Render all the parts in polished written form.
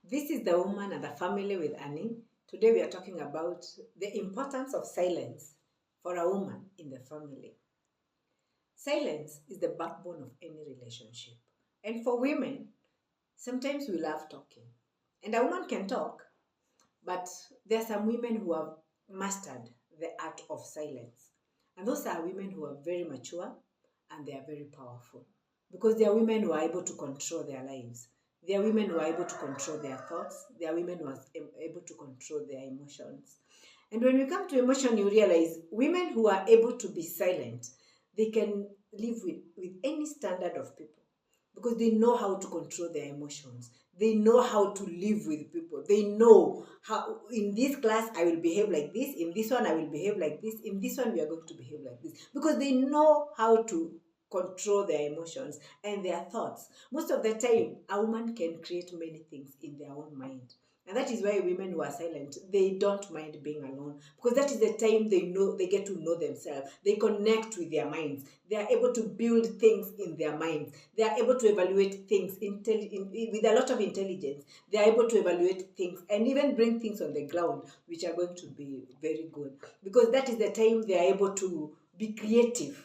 This is the Woman and the Family with Annie. Today we are talking about the importance of silence for a woman in the family. Silence is the backbone of any relationship. And for women, sometimes we love talking. And a woman can talk, but there are some women who have mastered the art of silence. And those are women who are very mature and they are very powerful because they are women who are able to control their lives. They are women who are able to control their thoughts. They are women who are able to control their emotions. And when we come to emotion, you realize women who are able to be silent, they can live with any standard of people because they know how to control their emotions. They know how to live with people. They know how, in this class, I will behave like this. In this one, I will behave like this. In this one, we are going to behave like this. Because they know how to control their emotions and their thoughts. Most of the time, a woman can create many things in their own mind. And that is why women who are silent, they don't mind being alone because that is the time they get to know themselves. They connect with their minds. They are able to build things in their minds. They are able to evaluate things with a lot of intelligence. They are able to evaluate things and even bring things on the ground which are going to be very good because that is the time they are able to be creative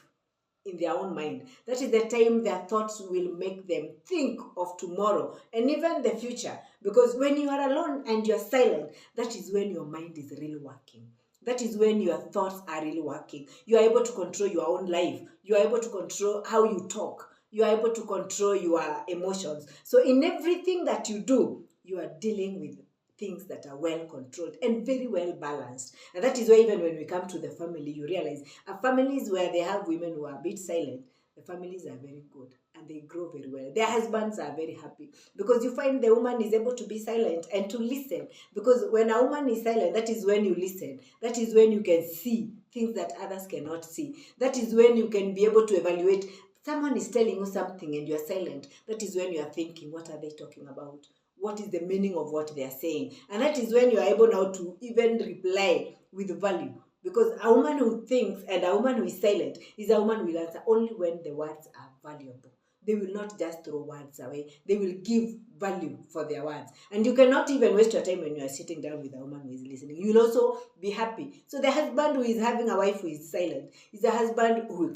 in their own mind. That is the time their thoughts will make them think of tomorrow and even the future. Because when you are alone and you're silent, that is when your mind is really working. That is when your thoughts are really working. You are able to control your own life. You are able to control how you talk. You are able to control your emotions. So in everything that you do, you are dealing with things that are well controlled and very well balanced. And that is why even when we come to the family, you realize families where they have women who are a bit silent, the families are very good and they grow very well. Their husbands are very happy because you find the woman is able to be silent and to listen. Because when a woman is silent, that is when you listen. That is when you can see things that others cannot see. That is when you can be able to evaluate. Someone is telling you something and you're silent. That is when you are thinking, what are they talking about? What is the meaning of what they are saying? And that is when you are able now to even reply with value. Because a woman who thinks and a woman who is silent is a woman who will answer only when the words are valuable. They will not just throw words away. They will give value for their words. And you cannot even waste your time when you are sitting down with a woman who is listening. You will also be happy. So the husband who is having a wife who is silent is a husband who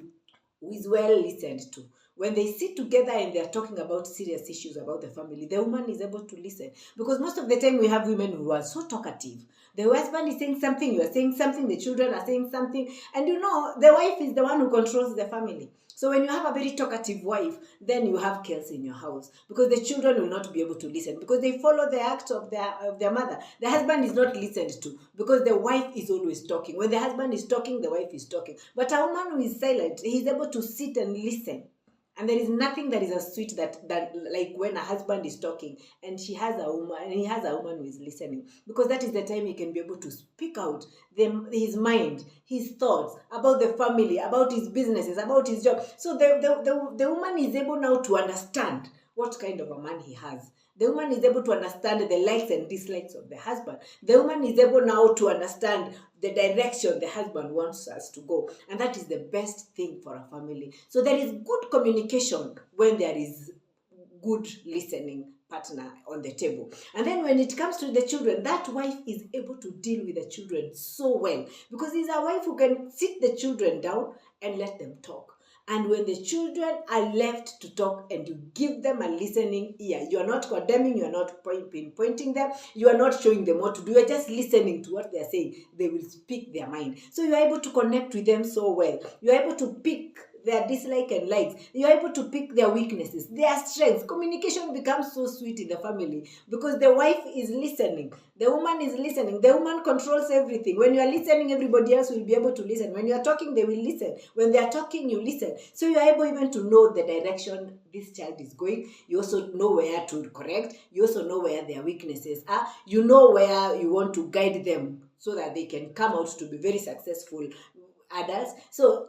is well listened to. When they sit together and they are talking about serious issues about the family, the woman is able to listen. Because most of the time we have women who are so talkative. The husband is saying something, you are saying something, the children are saying something. And you know, the wife is the one who controls the family. So when you have a very talkative wife, then you have chaos in your house. Because the children will not be able to listen. Because they follow the act of their mother. The husband is not listened to. Because the wife is always talking. When the husband is talking, the wife is talking. But a woman who is silent, he is able to sit and listen. And there is nothing that is as sweet that like when a husband is talking and he has a woman who is listening, because that is the time he can be able to speak out his mind, his thoughts about the family, about his businesses, about his job. So the woman is able now to understand what kind of a man he has. The woman is able to understand the likes and dislikes of the husband. The woman is able now to understand the direction the husband wants us to go. And that is the best thing for a family. So there is good communication when there is good listening partner on the table. And then when it comes to the children, that wife is able to deal with the children so well because it's a wife who can sit the children down and let them talk. And when the children are left to talk and you give them a listening ear, you are not condemning, you are not pinpointing them, you are not showing them what to do, you are just listening to what they are saying. They will speak their mind. So you are able to connect with them so well. You are able to pick their dislike and likes. You are able to pick their weaknesses, their strengths. Communication becomes so sweet in the family because the wife is listening. The woman is listening. The woman controls everything. When you are listening, everybody else will be able to listen. When you are talking, they will listen. When they are talking, you listen. So you are able even to know the direction this child is going. You also know where to correct. You also know where their weaknesses are. You know where you want to guide them so that they can come out to be very successful adults. So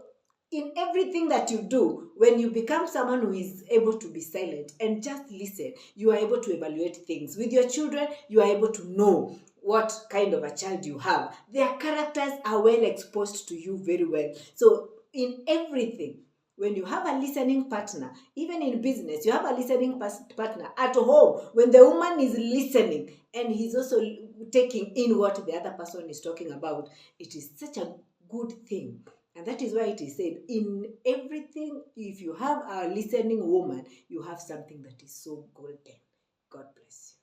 in everything that you do, when you become someone who is able to be silent and just listen, you are able to evaluate things. With your children, you are able to know what kind of a child you have. Their characters are well exposed to you very well. So in everything, When you have a listening partner, even in business, you have a listening partner at home. When the woman is listening and he's also taking in what the other person is talking about, it is such a good thing. And that is why it is said, in everything, if you have a listening woman, you have something that is so golden. God bless you.